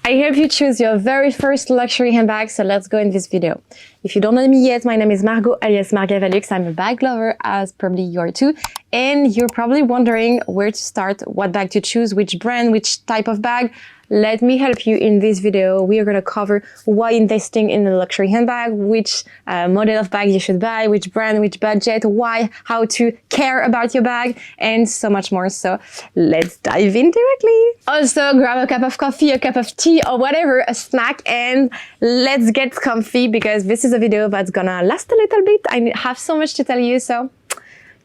I help you choose your very first luxury handbag, so let's go in this video. If you don't know me yet, my name is Margot alias Margavalux. I'm a bag lover, as probably you are too. And you're probably wondering where to start, what bag to choose, which brand, which type of bag. Let me help you in this video. We are going to cover why investing in a luxury handbag, which model of bag you should buy, which brand, which budget, why, how to care about your bag, and so much more. So let's dive in directly. Also, grab a cup of coffee, a cup of tea, or whatever, a snack, and let's get comfy because this is a video that's gonna last a little bit. I have so much to tell you, so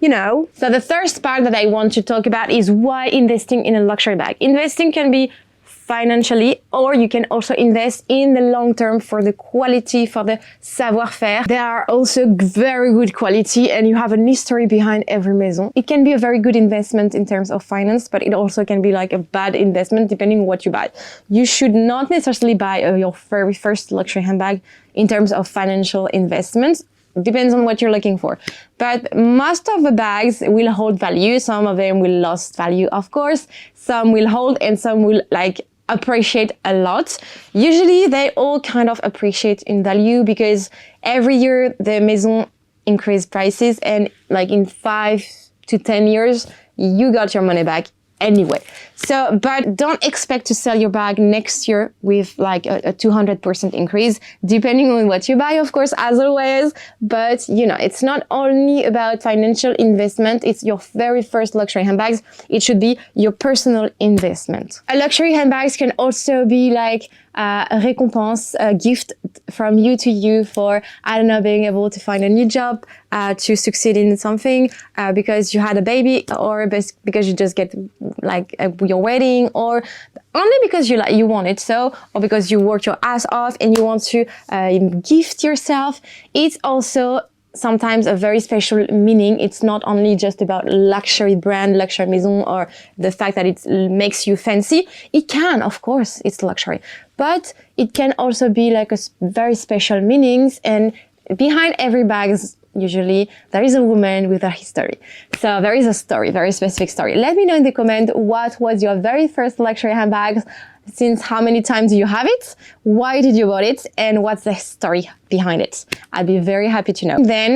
you know. So the first part that I want to talk about is why investing in a luxury bag. Investing can be financially, or you can also invest in the long term for the quality, for the savoir-faire. They are also very good quality and you have a history behind every maison. It can be a very good investment in terms of finance, but it also can be like a bad investment depending on what you buy. You should not necessarily buy your very first luxury handbag in terms of financial investments. Depends on what you're looking for. But most of the bags will hold value. Some of them will lose value, of course. Some will hold and some will appreciate a lot. Usually they all kind of appreciate in value because every year the maison increase prices, and like in 5 to 10 years, you got your money back anyway. So, but don't expect to sell your bag next year with like a 200% increase, depending on what you buy, of course, as always. But you know, it's not only about financial investment, it's your very first luxury handbags. It should be your personal investment. A luxury handbags can also be like a récompense, a gift from you to you for, I don't know, being able to find a new job, to succeed in something, because you had a baby, or because you just get like your wedding, or only because you want it so, or because you worked your ass off and you want to gift yourself. It's also sometimes a very special meaning. It's not only just about luxury brand, luxury maison, or the fact that it makes you fancy. It can, of course, it's luxury, but it can also be like a very special meanings. And behind every bag, usually there is a woman with a history. So there is a story, very specific story. Let me know in the comment, what was your very first luxury handbag? Since how many times you have it, why did you buy it, and what's the story behind it? I'd be very happy to know. Then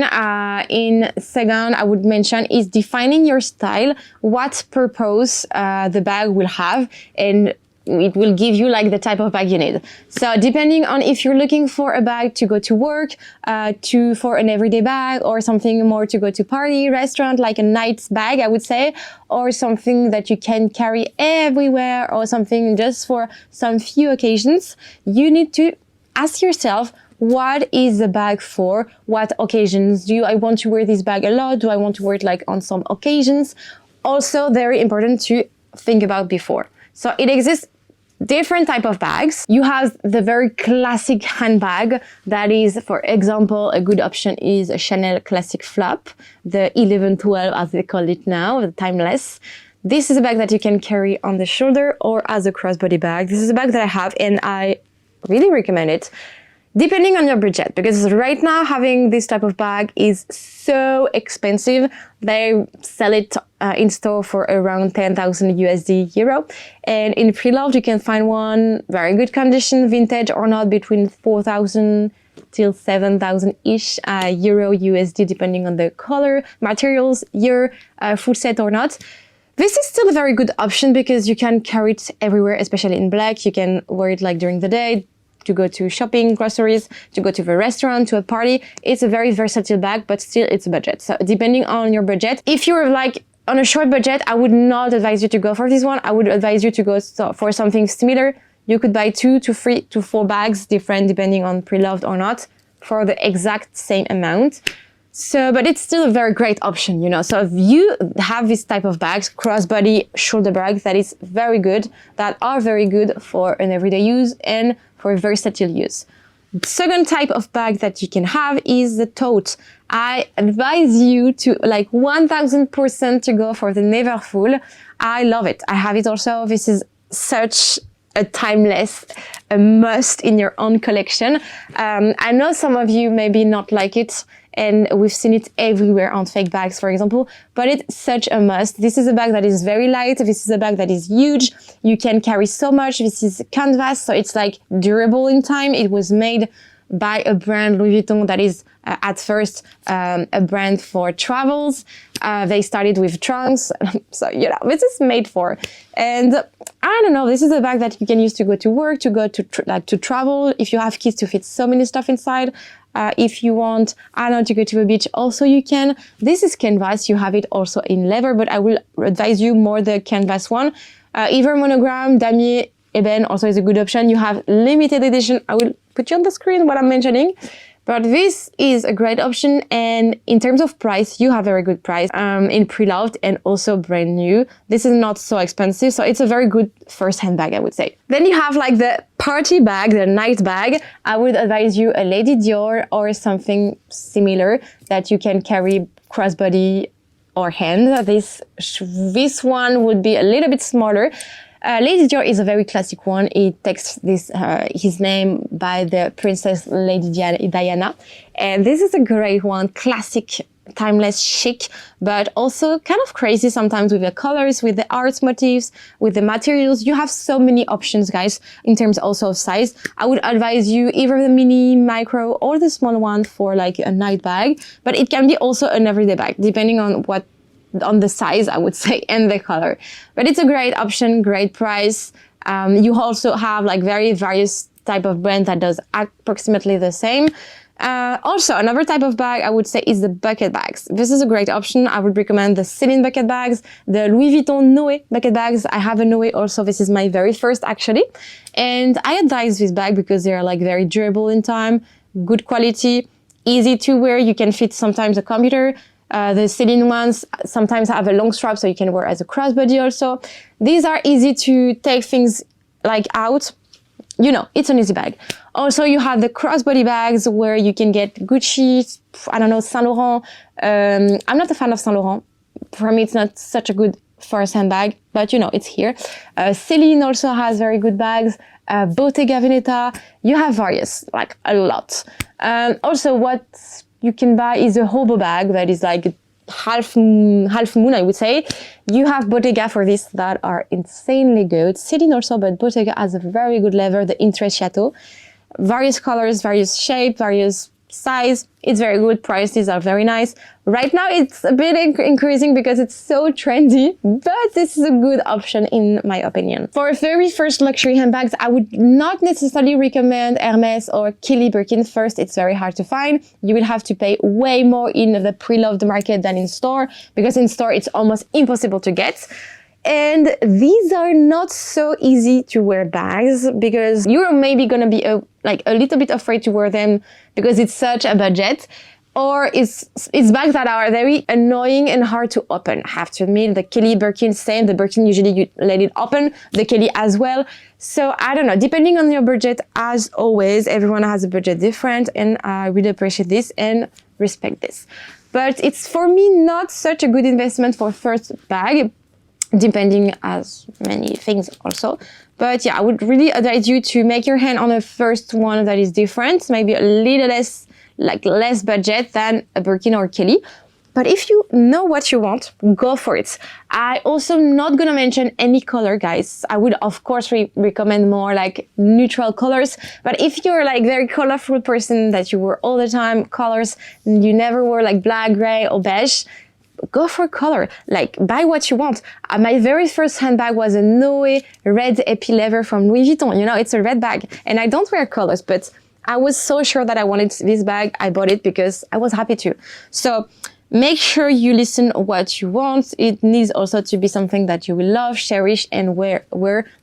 in second, I would mention is defining your style, what purpose the bag will have, and it will give you like the type of bag you need. So depending on if you're looking for a bag to go to work, for an everyday bag, or something more to go to party, restaurant, like a night bag, I would say, or something that you can carry everywhere, or something just for some few occasions, you need to ask yourself, what is the bag for? What occasions? Do I want to wear this bag a lot? Do I want to wear it like on some occasions? Also very important to think about before. So it exists different type of bags. You have the very classic handbag that is, for example, a good option is a Chanel classic flap, the 1112 as they call it now, the timeless. This is a bag that you can carry on the shoulder or as a crossbody bag. This is a bag that I have and I really recommend it, depending on your budget, because right now having this type of bag is so expensive. They sell it in store for around 10,000 USD euro, and in pre-loved you can find one very good condition, vintage or not, between 4,000 till 7,000 ish euro USD, depending on the color, materials, year, full set or not. This is still a very good option because you can carry it everywhere, especially in black. You can wear it like during the day, to go to shopping, groceries, to go to the restaurant, to a party. It's a very versatile bag, but still it's a budget. So depending on your budget, if you're like on a short budget, I would not advise you to go for this one. I would advise you to go for something similar. You could buy 2 to 3 to 4 bags, different depending on pre-loved or not, for the exact same amount. So, but it's still a very great option, you know. So if you have this type of bags, crossbody shoulder bags, that is very good, that are very good for an everyday use and for versatile use. Second type of bag that you can have is the tote. I advise you to like 1000% to go for the never full. I love it. I have it also. This is such a timeless, a must in your own collection. I know some of you maybe not like it, and we've seen it everywhere on fake bags, for example, but it's such a must. This is a bag that is very light. This is a bag that is huge. You can carry so much. This is canvas, so it's like durable in time. It was made by a brand, Louis Vuitton, that is at first a brand for travels. They started with trunks, so you know, this is made for. And I don't know, this is a bag that you can use to go to work, to go to travel. If you have kids, to fit so many stuff inside. If you want, I don't know, to go to the beach, also you can. This is canvas. You have it also in leather, but I will advise you more the canvas one. Either monogram, damier, Eben also is a good option. You have limited edition. I will put you on the screen what I'm mentioning. But this is a great option, and in terms of price, you have a very good price in pre-loved and also brand new. This is not so expensive, so it's a very good first handbag, I would say. Then you have like the party bag, the night bag. I would advise you a Lady Dior or something similar that you can carry crossbody or hand. This one would be a little bit smaller. Lady Dior is a very classic one. It takes this his name by the Princess Lady Diana. And this is a great one, classic, timeless, chic, but also kind of crazy sometimes with the colors, with the art motifs, with the materials. You have so many options, guys, in terms also of size. I would advise you either the mini, micro, or the small one for like a night bag, but it can be also an everyday bag, depending on the size, I would say, and the color. But it's a great option, great price. You also have like very various type of brand that does approximately the same. Also, another type of bag I would say is the bucket bags. This is a great option. I would recommend the Celine bucket bags, the Louis Vuitton Noé bucket bags. I have a Noé also. This is my very first actually. And I advise this bag because they are like very durable in time, good quality, easy to wear. You can fit sometimes a computer. The Celine ones sometimes have a long strap, so you can wear as a crossbody also. These are easy to take things like out. You know, it's an easy bag. Also, you have the crossbody bags where you can get Gucci, I don't know, Saint Laurent. I'm not a fan of Saint Laurent. For me, it's not such a good first handbag, but you know, it's here. Celine also has very good bags. Bottega Veneta. You have various, like a lot. Also, what you can buy is a hobo bag that is like half moon, I would say. You have Bottega for this that are insanely good. Celine also, but Bottega has a very good leather, the Intrecciato. Various colors, various shape, various size. It's very good. Prices are very nice. Right now it's a bit increasing because it's so trendy, but this is a good option in my opinion. For very first luxury handbags, I would not necessarily recommend Hermès or Kelly Birkin first. It's very hard to find. You will have to pay way more in the pre-loved market than in store, because in store it's almost impossible to get. And these are not so easy to wear bags because you're maybe going to be a little bit afraid to wear them because it's such a budget, or it's bags that are very annoying and hard to open. I have to admit, the Kelly Birkin, same. The Birkin, usually you let it open, the Kelly as well. So I don't know, depending on your budget, as always, everyone has a budget different, and I really appreciate this and respect this. But it's for me not such a good investment for first bag, depending as many things also. But yeah, I would really advise you to make your hand on a first one that is different, maybe a little less budget than a Birkin or Kelly. But if you know what you want, go for it. I also not gonna mention any color, guys. I would of course recommend more like neutral colors. But if you're like very colorful person that you wear all the time colors, you never wear like black, gray or beige, go for color, like buy what you want. My very first handbag was a Noé red epi leather from Louis Vuitton. You know, it's a red bag and I don't wear colors, but I was so sure that I wanted this bag. I bought it because I was happy to. So make sure you listen what you want. It needs also to be something that you will love, cherish and wear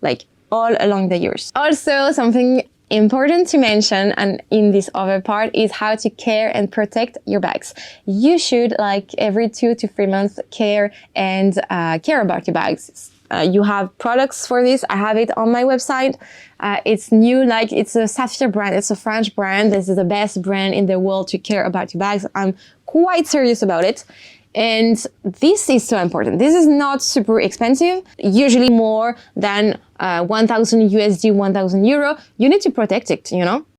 like all along the years. Also, something important to mention, and in this other part, is how to care and protect your bags. You should, like every 2 to 3 months, care about your bags. You have products for this. I have it on my website. It's new, like it's a Sapphire brand. It's a French brand. This is the best brand in the world to care about your bags. I'm quite serious about it. And this is so important. This is not super expensive, usually more than 1,000 USD, 1,000 euro, you need to protect it, you know?